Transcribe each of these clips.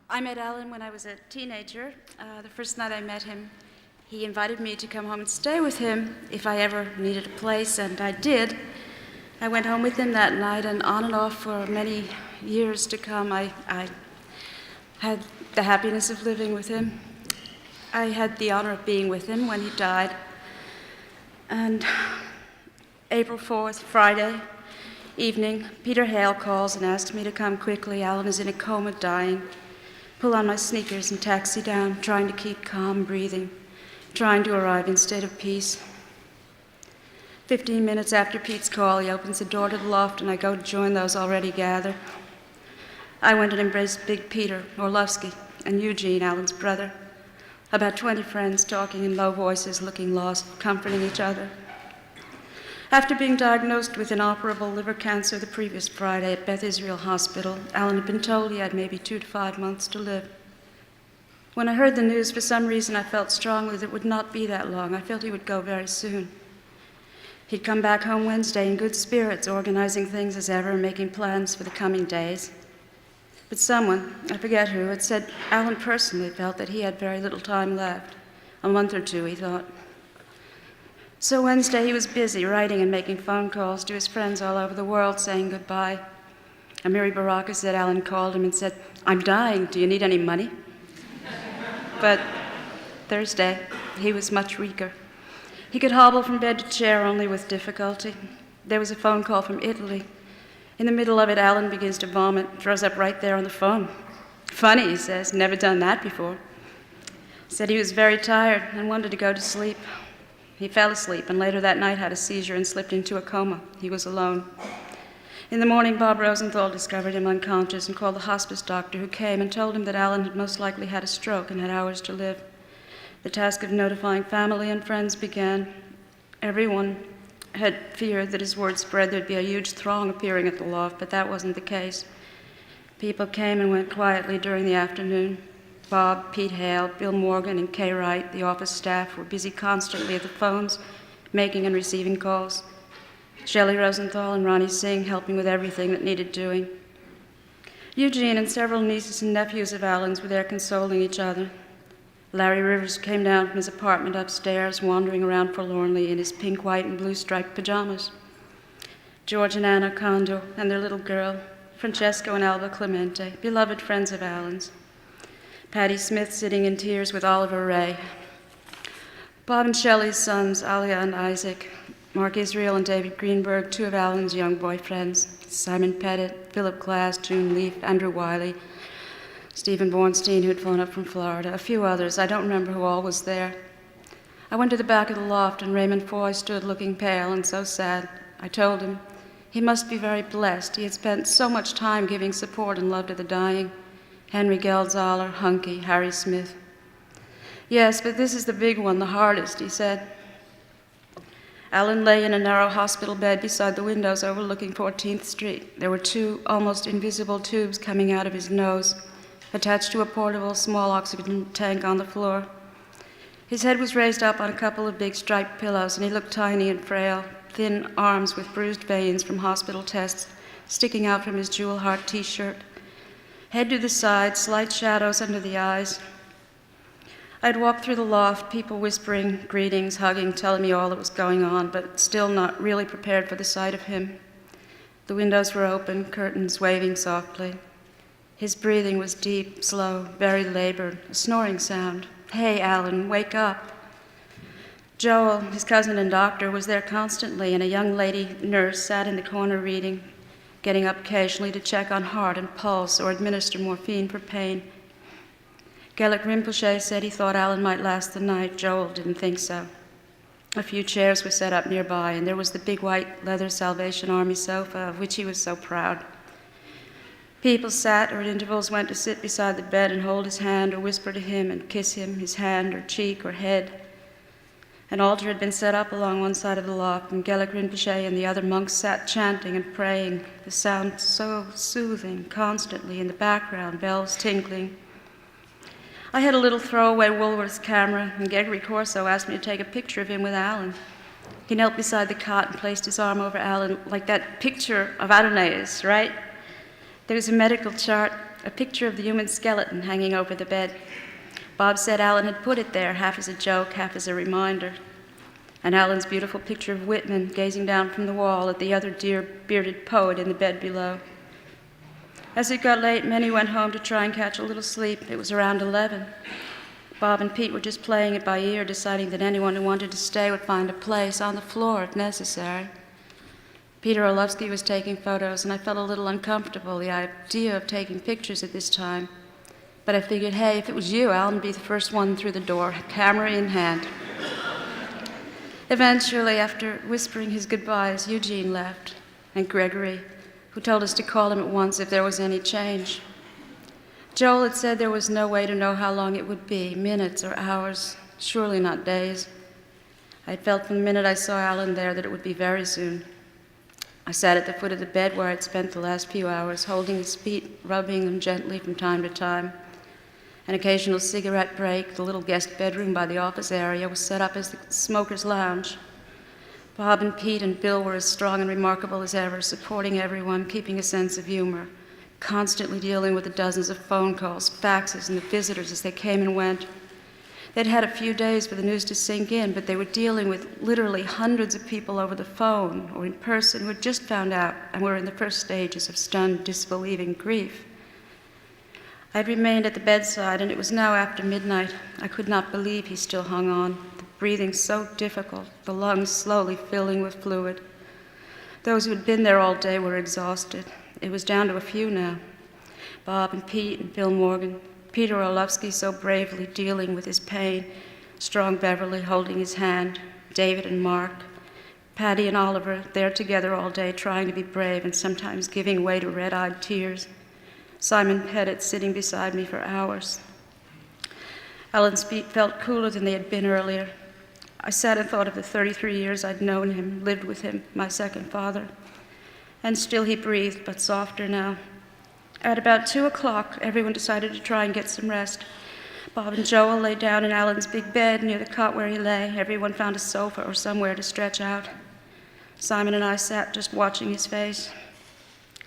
I met Alan when I was a teenager. The first night I met him, he invited me to come home and stay with him if I ever needed a place, and I did. I went home with him that night, and on and off for many years to come, I had the happiness of living with him. I had the honor of being with him when he died. And April 4th, Friday evening, Peter Hale calls and asks me to come quickly. Alan is in a coma, dying. Pull on my sneakers and taxi down, trying to keep calm, breathing, trying to arrive in state of peace. 15 minutes after Pete's call, he opens the door to the loft, and I go to join those already gathered. I went and embraced Big Peter, Orlovsky, and Eugene, Alan's brother. About 20 friends talking in low voices, looking lost, comforting each other. After being diagnosed with inoperable liver cancer the previous Friday at Beth Israel Hospital, Alan had been told he had maybe 2 to 5 months to live. When I heard the news, for some reason I felt strongly that it would not be that long. I felt he would go very soon. He'd come back home Wednesday in good spirits, organizing things as ever, making plans for the coming days. But someone, I forget who, had said Alan personally felt that he had very little time left. A month or two, he thought. So Wednesday he was busy writing and making phone calls to his friends all over the world saying goodbye. Amiri Baraka said Alan called him and said, "I'm dying, do you need any money?" But Thursday, he was much weaker. He could hobble from bed to chair only with difficulty. There was a phone call from Italy. In the middle of it, Alan begins to vomit, throws up right there on the phone. "Funny," he says, "never done that before." Said he was very tired and wanted to go to sleep. He fell asleep and later that night had a seizure and slipped into a coma. He was alone. In the morning, Bob Rosenthal discovered him unconscious and called the hospice doctor, who came and told him that Alan had most likely had a stroke and had hours to live. The task of notifying family and friends began. Everyone had feared that as word spread there'd be a huge throng appearing at the loft, but that wasn't the case. People came and went quietly during the afternoon. Bob, Pete Hale, Bill Morgan, and Kay Wright, the office staff, were busy constantly at the phones, making and receiving calls. Shelley Rosenthal and Ronnie Singh helping with everything that needed doing. Eugene and several nieces and nephews of Alan's were there consoling each other. Larry Rivers came down from his apartment upstairs, wandering around forlornly in his pink, white, and blue striped pajamas. George and Anna Kondo and their little girl, Francesco and Alba Clemente, beloved friends of Alan's. Patty Smith sitting in tears with Oliver Ray. Bob and Shelley's sons, Alia and Isaac, Mark Israel and David Greenberg, 2 of Alan's young boyfriends, Simon Pettet, Philip Glass, June Leaf, Andrew Wiley, Stephen Bornstein, who'd flown up from Florida, a few others. I don't remember who all was there. I went to the back of the loft, and Raymond Foy stood looking pale and so sad. I told him he must be very blessed. He had spent so much time giving support and love to the dying. Henry Geldzaler, Hunky, Harry Smith. "Yes, but this is the big one, the hardest," he said. Alan lay in a narrow hospital bed beside the windows overlooking 14th Street. There were 2 almost invisible tubes coming out of his nose, attached to a portable small oxygen tank on the floor. His head was raised up on a couple of big striped pillows, and he looked tiny and frail, thin arms with bruised veins from hospital tests sticking out from his jewel heart T-shirt. Head to the side, slight shadows under the eyes. I'd walked through the loft, people whispering, greetings, hugging, telling me all that was going on, but still not really prepared for the sight of him. The windows were open, curtains waving softly. His breathing was deep, slow, very labored, a snoring sound. "Hey, Alan, wake up." Joel, his cousin and doctor, was there constantly, and a young lady nurse sat in the corner reading, getting up occasionally to check on heart and pulse or administer morphine for pain. Gelik Rinpoche said he thought Alan might last the night. Joel didn't think so. A few chairs were set up nearby, and there was the big white leather Salvation Army sofa, of which he was so proud. People sat or at intervals went to sit beside the bed and hold his hand or whisper to him and kiss him, his hand or cheek or head. An altar had been set up along one side of the loft, and Gelik Rinpoche and the other monks sat chanting and praying, the sound so soothing, constantly in the background, bells tinkling. I had a little throwaway Woolworth's camera, and Gregory Corso asked me to take a picture of him with Alan. He knelt beside the cot and placed his arm over Alan, like that picture of Adonais, right? There was a medical chart a picture of the human skeleton hanging over the bed. Bob said Alan had put it there, half as a joke, half as a reminder. And Alan's beautiful picture of Whitman gazing down from the wall at the other dear bearded poet in the bed below. As it got late, many went home to try and catch a little sleep. It was around 11. Bob and Pete were just playing it by ear, deciding that anyone who wanted to stay would find a place on the floor if necessary. Peter Orlovsky was taking photos, and I felt a little uncomfortable, the idea of taking pictures at this time. But I figured, hey, if it was you, Alan would be the first one through the door, camera in hand. Eventually, after whispering his goodbyes, Eugene left, and Gregory, who told us to call him at once if there was any change. Joel had said there was no way to know how long it would be, minutes or hours, surely not days. I had felt from the minute I saw Alan there that it would be very soon. I sat at the foot of the bed where I'd spent the last few hours, holding his feet, rubbing them gently from time to time. An occasional cigarette break, the little guest bedroom by the office area was set up as the smoker's lounge. Bob and Pete and Bill were as strong and remarkable as ever, supporting everyone, keeping a sense of humor, constantly dealing with the dozens of phone calls, faxes, and the visitors as they came and went. They'd had a few days for the news to sink in, but they were dealing with literally hundreds of people over the phone or in person who had just found out and were in the first stages of stunned, disbelieving grief. I had remained at the bedside, and it was now after midnight. I could not believe he still hung on, the breathing so difficult, the lungs slowly filling with fluid. Those who had been there all day were exhausted. It was down to a few now. Bob and Pete and Bill Morgan, Peter Orlovsky so bravely dealing with his pain, Strong Beverly holding his hand, David and Mark, Patty and Oliver there together all day trying to be brave and sometimes giving way to red-eyed tears. Simon Pettet sitting beside me for hours. Alan's feet felt cooler than they had been earlier. I sat and thought of the 33 years I'd known him, lived with him, my second father. And still he breathed, but softer now. At about 2 o'clock, everyone decided to try and get some rest. Bob and Joel lay down in Alan's big bed near the cot where he lay. Everyone found a sofa or somewhere to stretch out. Simon and I sat just watching his face.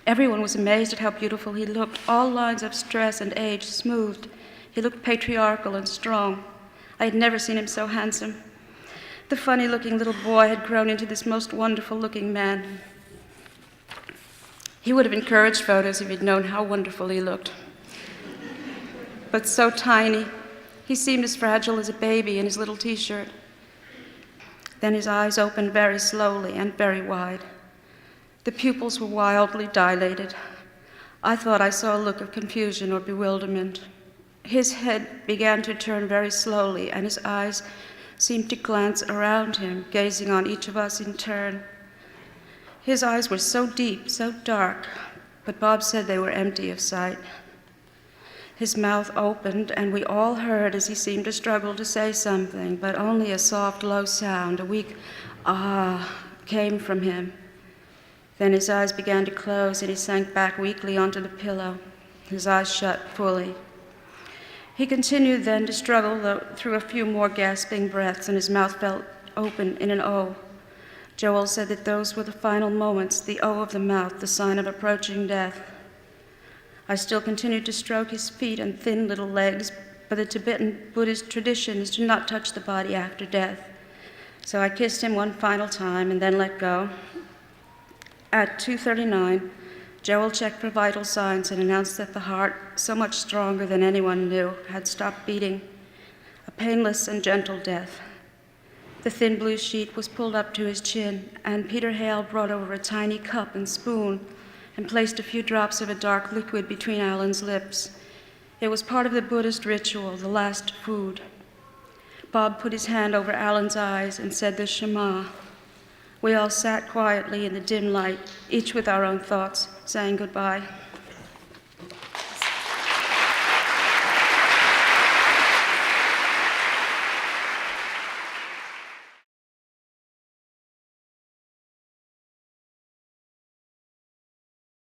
Everyone was amazed at how beautiful he looked, all lines of stress and age smoothed. He looked patriarchal and strong. I had never seen him so handsome. The funny-looking little boy had grown into this most wonderful-looking man. He would have encouraged photos if he'd known how wonderful he looked. But so tiny. He seemed as fragile as a baby in his little t-shirt. Then his eyes opened very slowly and very wide. The pupils were wildly dilated. I thought I saw a look of confusion or bewilderment. His head began to turn very slowly, and his eyes seemed to glance around him, gazing on each of us in turn. His eyes were so deep, so dark, but Bob said they were empty of sight. His mouth opened, and we all heard as he seemed to struggle to say something, but only a soft, low sound, a weak ah, came from him. Then his eyes began to close, and he sank back weakly onto the pillow, his eyes shut fully. He continued then to struggle through a few more gasping breaths, and his mouth felt open in an O. Joel said that those were the final moments, the O of the mouth, the sign of approaching death. I still continued to stroke his feet and thin little legs, but the Tibetan Buddhist tradition is to not touch the body after death. So I kissed him one final time and then let go. At 2:39, Joel checked for vital signs and announced that the heart, so much stronger than anyone knew, had stopped beating. A painless and gentle death. The thin blue sheet was pulled up to his chin, and Peter Hale brought over a tiny cup and spoon and placed a few drops of a dark liquid between Alan's lips. It was part of the Buddhist ritual, the last food. Bob put his hand over Alan's eyes and said the Shema. We all sat quietly in the dim light, each with our own thoughts, saying goodbye.